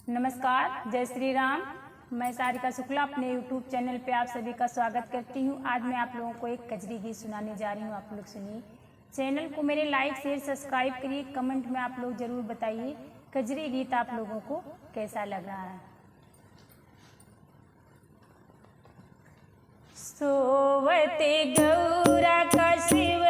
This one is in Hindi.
नमस्कार, जय श्री राम। मैं सारिका शुक्ला अपने YouTube चैनल पे आप सभी का स्वागत करती हूँ। आज मैं आप लोगों को एक कजरी गीत सुनाने जा रही हूँ। आप लोग सुनिए। चैनल को मेरे लाइक शेयर सब्सक्राइब करिए। कमेंट में आप लोग ज़रूर बताइए कजरी गीत आप लोगों को कैसा लग रहा है। सोवते गौरा का शिव